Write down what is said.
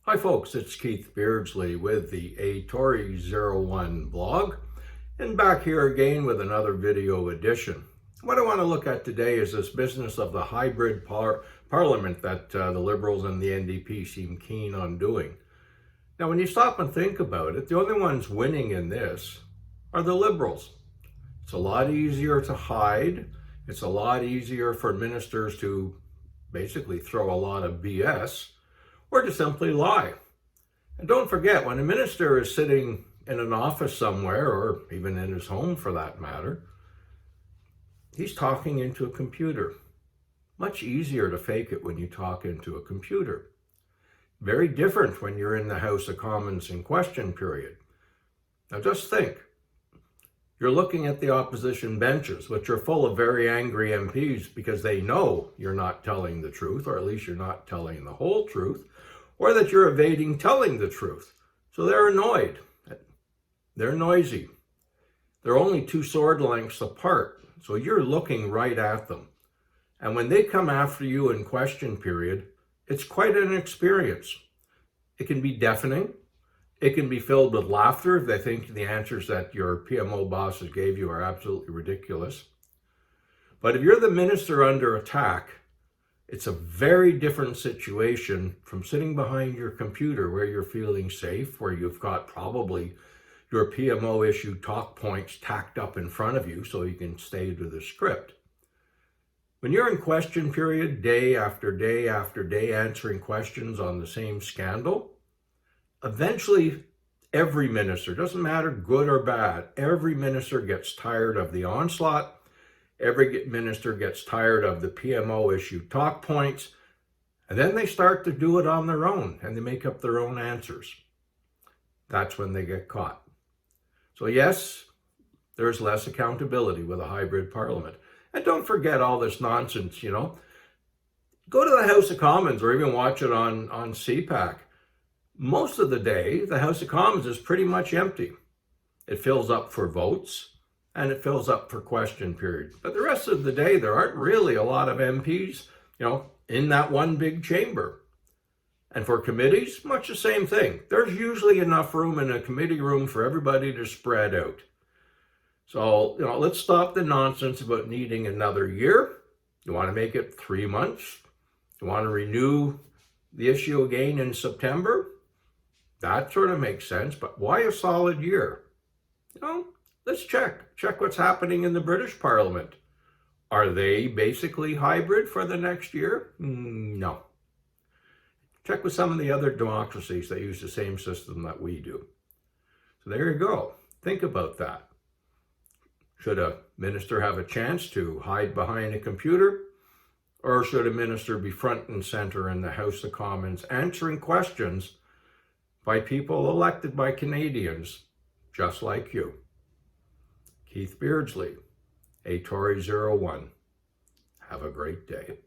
Hi folks, it's Keith Beardsley with the ATORY01 blog, and back here again with another video edition. What I want to look at today is this business of the hybrid parliament that the Liberals and the NDP seem keen on doing. Now when you stop and think about it, the only ones winning in this are the Liberals. It's a lot easier to hide. It's a lot easier for ministers to basically throw a lot of BS or to simply lie. And don't forget, when a minister is sitting in an office somewhere, or even in his home for that matter, he's talking into a computer. Much easier to fake it when you talk into a computer. Very different when you're in the House of Commons in question period. Now just think, you're looking at the opposition benches, which are full of very angry MPs because they know you're not telling the truth, or at least you're not telling the whole truth, or that you're evading telling the truth. So they're annoyed. They're noisy. They're only 2 sword lengths apart, so you're looking right at them. And when they come after you in question period, it's quite an experience. It can be deafening. It can be filled with laughter if they think the answers that your PMO bosses gave you are absolutely ridiculous. But if you're the minister under attack, it's a very different situation from sitting behind your computer where you're feeling safe, where you've got probably your PMO issue talk points tacked up in front of you so you can stay to the script. When you're in question period, day after day after day, answering questions on the same scandal, eventually every minister, doesn't matter good or bad, every minister gets tired of the onslaught. Every minister gets tired of the PMO issue talk points, and then they start to do it on their own, and they make up their own answers. That's when they get caught. So yes, there's less accountability with a hybrid parliament. And don't forget all this nonsense, Go to the House of Commons or even watch it on CPAC. Most of the day, the House of Commons is pretty much empty. It fills up for votes, and it fills up for question period. But the rest of the day, there aren't really a lot of MPs, in that one big chamber. And for committees, much the same thing. There's usually enough room in a committee room for everybody to spread out. So, let's stop the nonsense about needing another year. You want to make it 3 months? You want to renew the issue again in September? That sort of makes sense, but why a solid year? Let's check what's happening in the British Parliament. Are they basically hybrid for the next year? No. Check with some of the other democracies that use the same system that we do. So there you go. Think about that. Should a minister have a chance to hide behind a computer? Or should a minister be front and center in the House of Commons answering questions by people elected by Canadians just like you? Keith Beardsley, ATORY01. Have a great day.